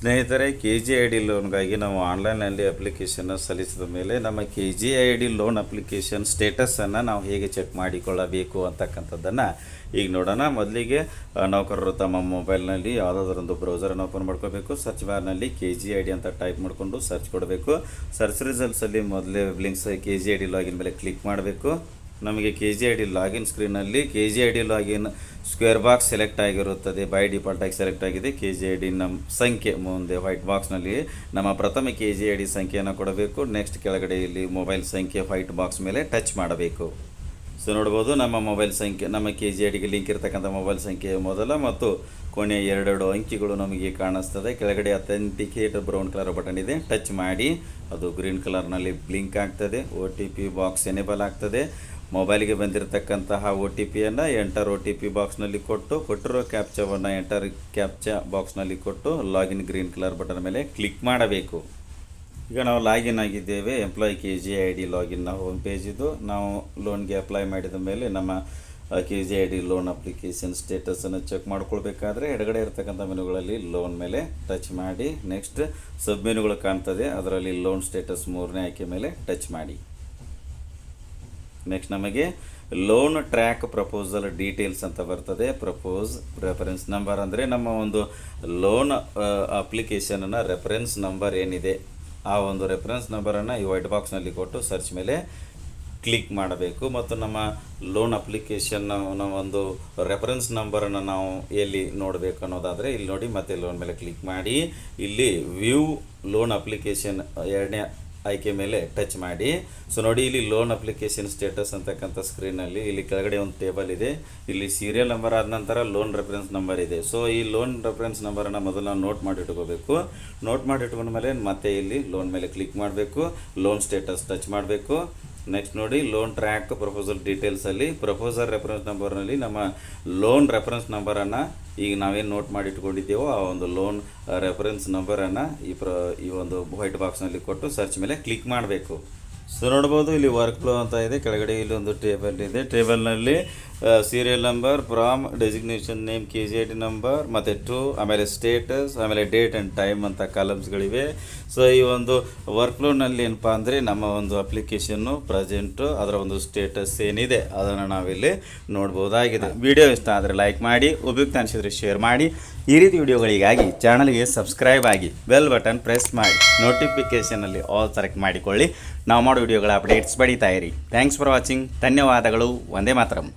ಸ್ನೇಹಿತರೆ, KGID ಲೋನ್ಗಾಗಿ ನಾವು ಆನ್ಲೈನಲ್ಲಿ ಅಪ್ಲಿಕೇಶನ್ ಸಲ್ಲಿಸಿದ ಮೇಲೆ ನಮ್ಮ KGID ಲೋನ್ ಅಪ್ಲಿಕೇಶನ್ ಸ್ಟೇಟಸನ್ನು ನಾವು ಹೇಗೆ ಚೆಕ್ ಮಾಡಿಕೊಳ್ಳಬೇಕು ಅಂತಕ್ಕಂಥದ್ದನ್ನು ಈಗ ನೋಡೋಣ. ಮೊದಲಿಗೆ ನೌಕರರು ತಮ್ಮ ಮೊಬೈಲ್ನಲ್ಲಿ ಯಾವುದಾದ್ರೊಂದು ಬ್ರೌಸರನ್ನು ಓಪನ್ ಮಾಡ್ಕೋಬೇಕು. ಸರ್ಚ್ ಬಾರ್ನಲ್ಲಿ KGID ಅಂತ ಟೈಪ್ ಮಾಡಿಕೊಂಡು ಸರ್ಚ್ ಕೊಡಬೇಕು. ಸರ್ಚ್ ರಿಸಲ್ಟ್ಸಲ್ಲಿ ಮೊದಲೇ ಲಿಂಕ್ಸ್ KGID ಲಾಗಿನ್ ಮೇಲೆ ಕ್ಲಿಕ್ ಮಾಡಬೇಕು. ನಮಗೆ KGID ಲಾಗಿನ್ ಸ್ಕ್ರೀನಲ್ಲಿ KGID login square box select ಆಗಿರುತ್ತದೆ. ಬೈ ಡಿಫಾಲ್ಟಾಗಿ ಸೆಲೆಕ್ಟ್ ಆಗಿದೆ. KGID ನಮ್ಮ ಸಂಖ್ಯೆ ಮುಂದೆ ವೈಟ್ ಬಾಕ್ಸ್ನಲ್ಲಿ ನಮ್ಮ ಪ್ರಥಮ KGID ಸಂಖ್ಯೆಯನ್ನು ಕೊಡಬೇಕು. ನೆಕ್ಸ್ಟ್ ಕೆಳಗಡೆ ಇಲ್ಲಿ ಮೊಬೈಲ್ ಸಂಖ್ಯೆ ವೈಟ್ ಬಾಕ್ಸ್ ಮೇಲೆ ಟಚ್ ಮಾಡಬೇಕು. ಸೊ ನೋಡ್ಬೋದು, ನಮ್ಮ ಮೊಬೈಲ್ ಸಂಖ್ಯೆ, ನಮ್ಮ KGIDಗೆ ಲಿಂಕ್ ಇರತಕ್ಕಂಥ ಮೊಬೈಲ್ ಸಂಖ್ಯೆ ಮೊದಲ ಮತ್ತು ಕೊನೆಯ ಎರಡೆರಡು ಅಂಕಿಗಳು ನಮಗೆ ಕಾಣಿಸ್ತದೆ. ಕೆಳಗಡೆ ಅಥೆಂಟಿಕೇಟ್ ಬ್ರೌನ್ ಕಲರ್ ಬಟನ್ ಇದೆ, ಟಚ್ ಮಾಡಿ ಅದು ಗ್ರೀನ್ ಕಲರ್ನಲ್ಲಿ ಬ್ಲಿಂಕ್ ಆಗ್ತದೆ. OTP ಬಾಕ್ಸ್ ಎನೇಬಲ್ ಆಗ್ತದೆ. ಮೊಬೈಲಿಗೆ ಬಂದಿರತಕ್ಕಂತಹ OTPಯನ್ನು ಎಂಟರ್ OTP ಬಾಕ್ಸ್ನಲ್ಲಿ ಕೊಟ್ಟಿರೋ ಕ್ಯಾಪ್ಚಾವನ್ನು ಎಂಟರ್ ಕ್ಯಾಪ್ಚಾ ಬಾಕ್ಸ್ನಲ್ಲಿ ಕೊಟ್ಟು ಲಾಗಿನ್ ಗ್ರೀನ್ ಕಲರ್ ಬಟನ್ ಮೇಲೆ ಕ್ಲಿಕ್ ಮಾಡಬೇಕು. ಈಗ ನಾವು ಲಾಗಿನ್ ಆಗಿದ್ದೇವೆ. ಎಂಪ್ಲಾಯ್ KGID ಲಾಗಿನ್ನ ಹೋಮ್ ಪೇಜ್ ಇದು. ನಾವು ಲೋನ್ಗೆ ಅಪ್ಲೈ ಮಾಡಿದ ಮೇಲೆ ನಮ್ಮ KGID ಲೋನ್ ಅಪ್ಲಿಕೇಶನ್ ಸ್ಟೇಟಸನ್ನು ಚೆಕ್ ಮಾಡ್ಕೊಳ್ಬೇಕಾದ್ರೆ ಎಡಗಡೆ ಇರತಕ್ಕಂಥ ಮೆನುಗಳಲ್ಲಿ ಲೋನ್ ಮೇಲೆ ಟಚ್ ಮಾಡಿ ನೆಕ್ಸ್ಟ್ ಸಬ್ ಮೆನುಗಳು ಕಾಣ್ತದೆ, ಅದರಲ್ಲಿ ಲೋನ್ ಸ್ಟೇಟಸ್ 3ನೇ ಆಯ್ಕೆ ಮೇಲೆ ಟಚ್ ಮಾಡಿ. ನೆಕ್ಸ್ಟ್ ನಮಗೆ ಲೋನ್ ಟ್ರ್ಯಾಕ್ ಪ್ರಪೋಸಲ್ ಡೀಟೇಲ್ಸ್ ಅಂತ ಬರ್ತದೆ. ಪ್ರಪೋಸ್ ರೆಫರೆನ್ಸ್ ನಂಬರ್ ಅಂದರೆ ನಮ್ಮ ಒಂದು ಲೋನ್ ಅಪ್ಲಿಕೇಶನ್ನ ರೆಫರೆನ್ಸ್ ನಂಬರ್ ಏನಿದೆ ಆ ಒಂದು ರೆಫರೆನ್ಸ್ ನಂಬರನ್ನು ಈ ವೈಟ್ ಬಾಕ್ಸ್ನಲ್ಲಿ ಕೊಟ್ಟು ಸರ್ಚ್ ಮೇಲೆ ಕ್ಲಿಕ್ ಮಾಡಬೇಕು. ಮತ್ತು ನಮ್ಮ ಲೋನ್ ಅಪ್ಲಿಕೇಶನ್ನ ಒಂದು ರೆಫರೆನ್ಸ್ ನಂಬರನ್ನು ನಾವು ಎಲ್ಲಿ ನೋಡಬೇಕು ಅನ್ನೋದಾದರೆ ಇಲ್ಲಿ ನೋಡಿ, ಮತ್ತೆ ಲೋನ್ ಮೇಲೆ ಕ್ಲಿಕ್ ಮಾಡಿ ಇಲ್ಲಿ ವ್ಯೂ ಲೋನ್ ಅಪ್ಲಿಕೇಶನ್ 2ನೇ ಆಯ್ಕೆ ಮೇಲೆ ಟಚ್ ಮಾಡಿ. ಸೊ ನೋಡಿ, ಇಲ್ಲಿ ಲೋನ್ ಅಪ್ಲಿಕೇಶನ್ ಸ್ಟೇಟಸ್ ಅಂತಕ್ಕಂಥ ಸ್ಕ್ರೀನಲ್ಲಿ ಇಲ್ಲಿ ಕೆಳಗಡೆ ಒಂದು ಟೇಬಲ್ ಇದೆ. ಇಲ್ಲಿ ಸೀರಿಯಲ್ ನಂಬರ್ ಆದ ನಂತರ ಲೋನ್ ರೆಫರೆನ್ಸ್ ನಂಬರ್ ಇದೆ. ಸೊ ಈ ಲೋನ್ ರೆಫರೆನ್ಸ್ ನಂಬರನ್ನು ಮೊದಲು ನಾವು ನೋಟ್ ಮಾಡಿಟ್ಕೋಬೇಕು. ನೋಟ್ ಮಾಡಿಟ್ಕೊಂಡ ಮೇಲೆ ಮತ್ತೆ ಇಲ್ಲಿ ಲೋನ್ ಮೇಲೆ ಕ್ಲಿಕ್ ಮಾಡಬೇಕು. ಲೋನ್ ಸ್ಟೇಟಸ್ ಟಚ್ ಮಾಡಬೇಕು. ನೆಕ್ಸ್ಟ್ ನೋಡಿ, ಲೋನ್ ಟ್ರ್ಯಾಕ್ ಪ್ರಪೋಸಲ್ ಡೀಟೇಲ್ಸಲ್ಲಿ ಪ್ರಪೋಸಲ್ ರೆಫರೆನ್ಸ್ ನಂಬರ್ನಲ್ಲಿ ನಮ್ಮ ಲೋನ್ ರೆಫರೆನ್ಸ್ ನಂಬರನ್ನು ಈಗ ನಾವೇನು ನೋಟ್ ಮಾಡಿ ಇಟ್ಕೊಂಡಿದ್ದೇವೋ ಆ ಒಂದು ಲೋನ್ ರೆಫರೆನ್ಸ್ ನಂಬರನ್ನು ಈ ಒಂದು ವೈಟ್ ಬಾಕ್ಸ್ನಲ್ಲಿ ಕೊಟ್ಟು ಸರ್ಚ್ ಮೇಲೆ ಕ್ಲಿಕ್ ಮಾಡಬೇಕು. ಸೊ ನೋಡ್ಬೋದು, ಇಲ್ಲಿ ವರ್ಕ್ ಫ್ಲೋ ಅಂತ ಇದೆ. ಕೆಳಗಡೆ ಇಲ್ಲಿ ಒಂದು ಟೇಬಲ್ ಇದೆ. ಟೇಬಲ್ನಲ್ಲಿ serial number, from, designation name, KGID number ಮತ್ತು ಟು, ಆಮೇಲೆ ಸ್ಟೇಟಸ್, ಆಮೇಲೆ ಡೇಟ್ ಆ್ಯಂಡ್ ಟೈಮ್ ಅಂತ ಕಾಲಮ್ಸ್ಗಳಿವೆ. ಸೊ ಈ ಒಂದು ವರ್ಕ್ ಫ್ಲೋನಲ್ಲಿ ಏನಪ್ಪ ಅಂದರೆ ನಮ್ಮ ಒಂದು ಅಪ್ಲಿಕೇಶನ್ನು ಪ್ರೆಸೆಂಟು ಅದರ ಒಂದು ಸ್ಟೇಟಸ್ ಏನಿದೆ ಅದನ್ನು ನಾವಿಲ್ಲಿ ನೋಡ್ಬೋದಾಗಿದೆ. ವಿಡಿಯೋ ಇಷ್ಟ ಆದರೆ ಲೈಕ್ ಮಾಡಿ, ಉಪಯುಕ್ತ ಅನಿಸಿದರೆ ಶೇರ್ ಮಾಡಿ. ಈ ರೀತಿ ವಿಡಿಯೋಗಳಿಗಾಗಿ ಚಾನಲ್ಗೆ ಸಬ್ಸ್ಕ್ರೈಬ್ ಆಗಿ ಬೆಲ್ ಬಟನ್ ಪ್ರೆಸ್ ಮಾಡಿ ನೋಟಿಫಿಕೇಷನಲ್ಲಿ ಆಲ್ ಸೆಲೆಕ್ಟ್ ಮಾಡಿಕೊಳ್ಳಿ. ನಾವು ಮಾಡೋ ವಿಡಿಯೋಗಳ ಅಪ್ಡೇಟ್ಸ್ ಪಡೀತಾ ಇರಿ. Thanks for watching. ಧನ್ಯವಾದಗಳು. ವಂದೇ ಮಾತರಂ.